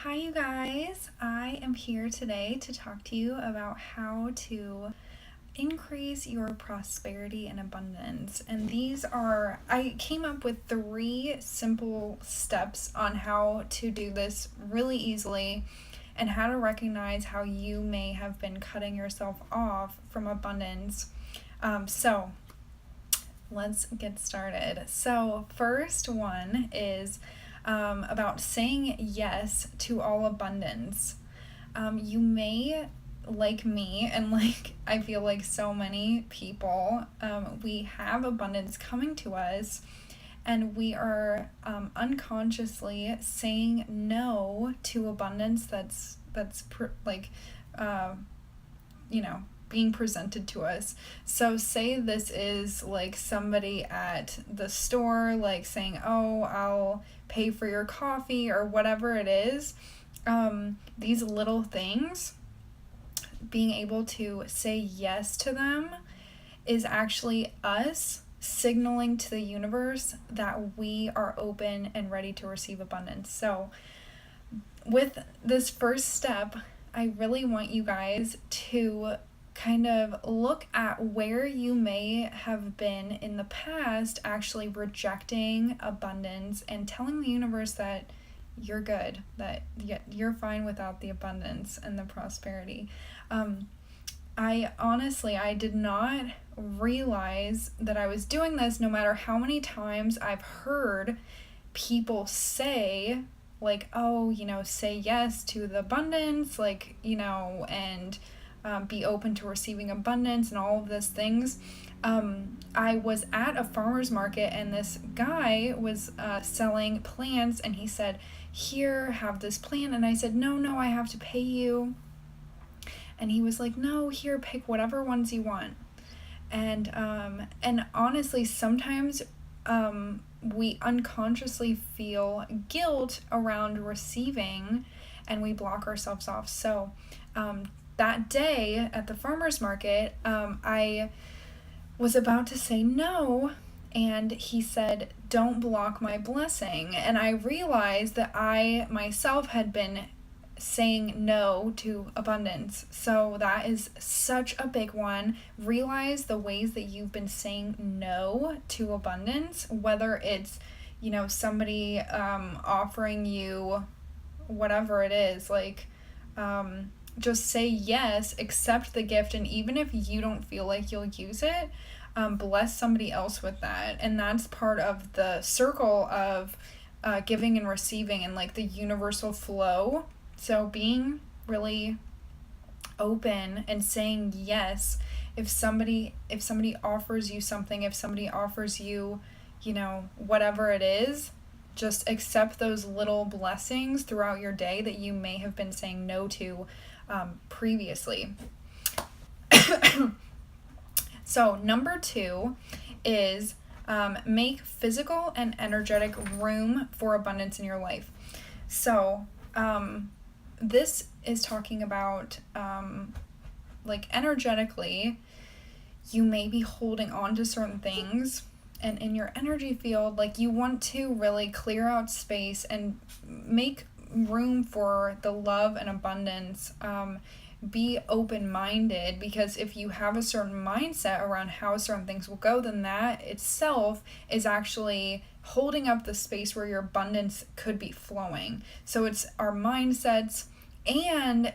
Hi, you guys. I am here today to talk to you about how to increase your prosperity and abundance. And I came up with 3 simple steps on how to do this really easily and how to recognize how you may have been cutting yourself off from abundance. So, let's get started. So, first one is about saying yes to all abundance. You may, like me, and like I feel like so many people, we have abundance coming to us, and we are unconsciously saying no to abundance uh, being presented to us. So say this is like somebody at the store like saying, "Oh, I'll pay for your coffee," or whatever it is. These little things, being able to say yes to them is actually us signaling to the universe that we are open and ready to receive abundance. So with this first step, I really want you guys to kind of look at where you may have been in the past actually rejecting abundance and telling the universe that you're good, that you're fine without the abundance and the prosperity. I did not realize that I was doing this, no matter how many times I've heard people say, like, "Oh, say yes to the abundance, like, and be open to receiving abundance," and all of these things. I was at a farmer's market, and this guy was selling plants, and he said, "Here, have this plant." And I said, No, I have to pay you." And he was like, "No, here, pick whatever ones you want." And honestly, sometimes we unconsciously feel guilt around receiving, and we block ourselves off. So that day at the farmer's market, I was about to say no, and he said, "Don't block my blessing." And I realized that I myself had been saying no to abundance. So that is such a big one. Realize the ways that you've been saying no to abundance, whether it's, somebody offering you whatever it is, like, just say yes, accept the gift, and even if you don't feel like you'll use it, bless somebody else with that. And that's part of the circle of giving and receiving, and like the universal flow. So being really open and saying yes, if somebody offers you something, if somebody offers you, whatever it is, just accept those little blessings throughout your day that you may have been saying no to previously. So number 2 is make physical and energetic room for abundance in your life. So this is talking about like energetically, you may be holding on to certain things, and in your energy field, like, you want to really clear out space and make room for the love and abundance. Be open-minded, because if you have a certain mindset around how certain things will go, then that itself is actually holding up the space where your abundance could be flowing. So it's our mindsets and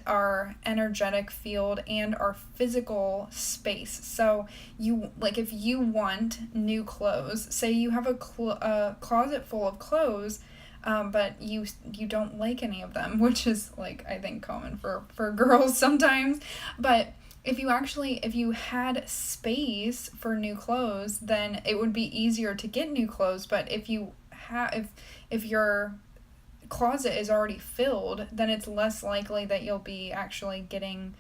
our energetic field and our physical space. So if you want new clothes, say you have a closet full of clothes, but you don't like any of them, which is, like, I think common for girls sometimes. But if you had space for new clothes, then it would be easier to get new clothes. But if your closet is already filled, then it's less likely that you'll be actually getting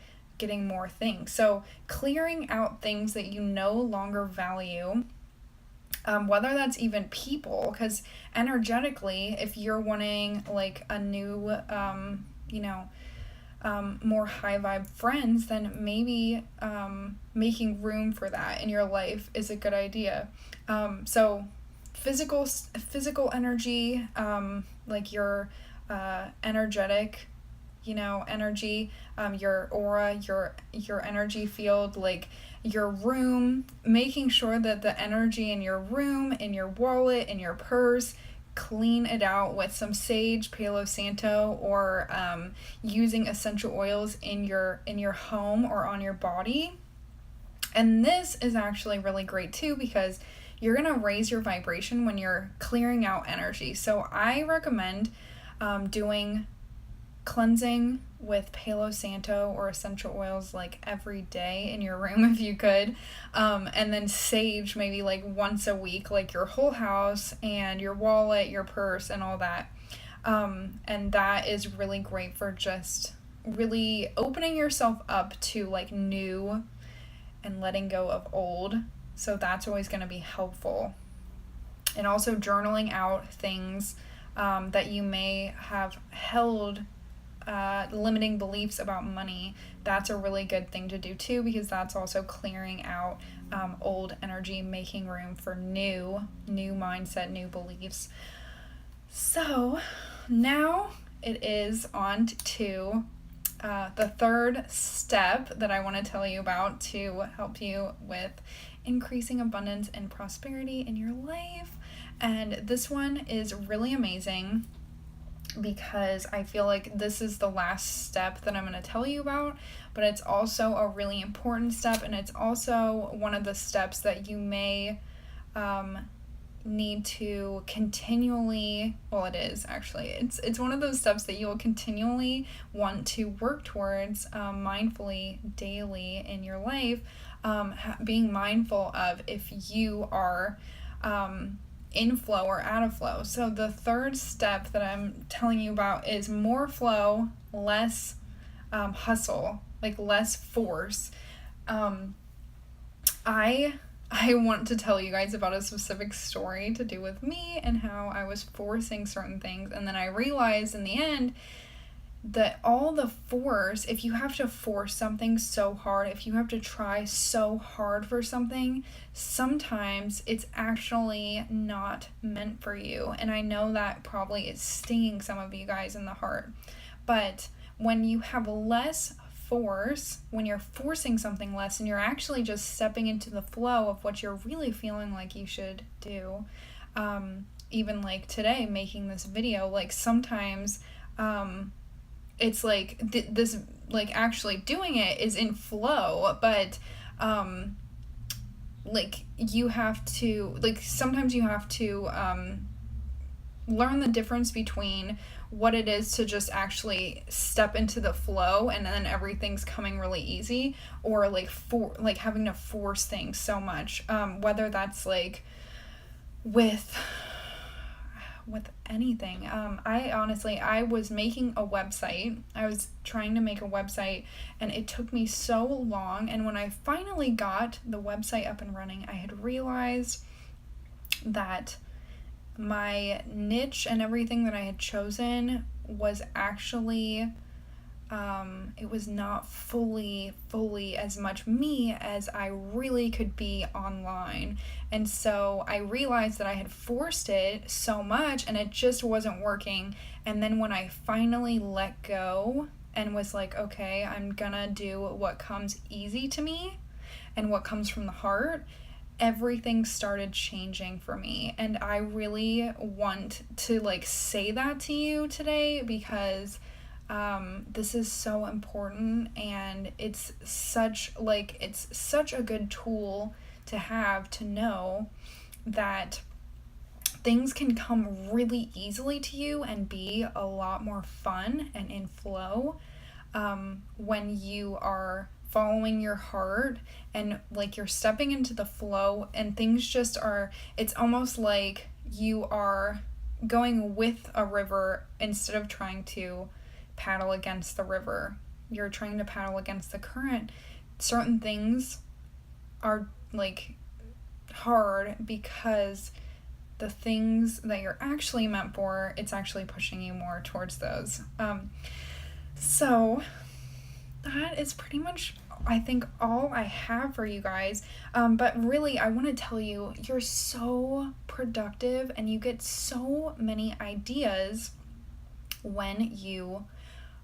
more things. So clearing out things that you no longer value, whether that's even people, because energetically, if you're wanting like a new more high vibe friends, then maybe making room for that in your life is a good idea. So physical energy, like your energetic, energy, your aura, your energy field, like your room, making sure that the energy in your room, in your wallet, in your purse, clean it out with some sage, Palo Santo, or using essential oils in your home or on your body. And this is actually really great too, because you're going to raise your vibration when you're clearing out energy. So I recommend doing cleansing with Palo Santo or essential oils like every day in your room if you could, and then sage maybe like once a week, like your whole house and your wallet, your purse, and all that. And that is really great for just really opening yourself up to like new and letting go of old. So that's always going to be helpful. And also journaling out things that you may have held limiting beliefs about money. That's a really good thing to do too, because that's also clearing out old energy, making room for new mindset, new beliefs. So now it is on to the third step that I want to tell you about to help you with increasing abundance and prosperity in your life. And this one is really amazing, because I feel like this is the last step that I'm going to tell you about, but it's also a really important step, and it's also one of the steps that you may need to continually, well, it is actually, it's one of those steps that you'll continually want to work towards mindfully daily in your life, being mindful of if you are in flow or out of flow. So the third step that I'm telling you about is more flow, less hustle, like less force. I want to tell you guys about a specific story to do with me and how I was forcing certain things, and then I realized in the end that all the force, if you have to force something so hard, if you have to try so hard for something, sometimes it's actually not meant for you. And I know that probably is stinging some of you guys in the heart. But when you have less force, when you're forcing something less and you're actually just stepping into the flow of what you're really feeling like you should do, even like today making this video, like sometimes it's like this, like actually doing it is in flow, but like you have to, like sometimes you have to learn the difference between what it is to just actually step into the flow and then everything's coming really easy, or like like having to force things so much, whether that's like with anything. I was making a website. I was trying to make a website, and it took me so long, and when I finally got the website up and running, I had realized that my niche and everything that I had chosen was actually it was not fully as much me as I really could be online. And so I realized that I had forced it so much and it just wasn't working. And then when I finally let go and was like, okay, I'm gonna do what comes easy to me and what comes from the heart, everything started changing for me. And I really want to like say that to you today, because this is so important, and it's such a good tool to have, to know that things can come really easily to you and be a lot more fun and in flow when you are following your heart and like you're stepping into the flow, and things just are, it's almost like you are going with a river instead of trying to paddle against the river. You're trying to paddle against the current. Certain things are like hard because the things that you're actually meant for, it's actually pushing you more towards those. So that is pretty much, I think, all I have for you guys. But really, I want to tell you, you're so productive and you get so many ideas when you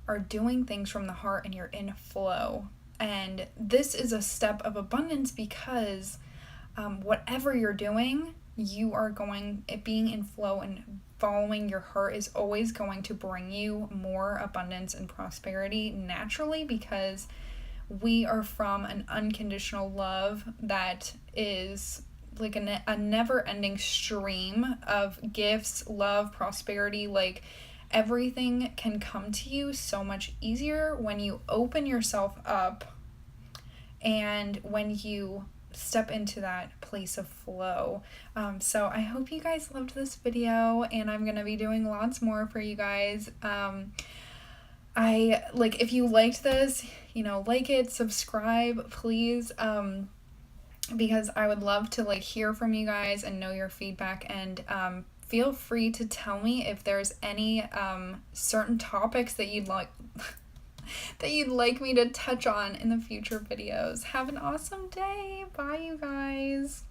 are doing things from the heart and you're in flow. And this is a step of abundance because whatever you're doing, you are being in flow and following your heart is always going to bring you more abundance and prosperity naturally, because we are from an unconditional love that is like a never-ending stream of gifts, love, prosperity. Like, everything can come to you so much easier when you open yourself up and when you step into that place of flow. So I hope you guys loved this video, and I'm gonna be doing lots more for you guys. If you liked this, like it, subscribe, please, because I would love to hear from you guys and know your feedback. And feel free to tell me if there's any certain topics that you'd like me to touch on in the future videos. Have an awesome day. Bye, you guys.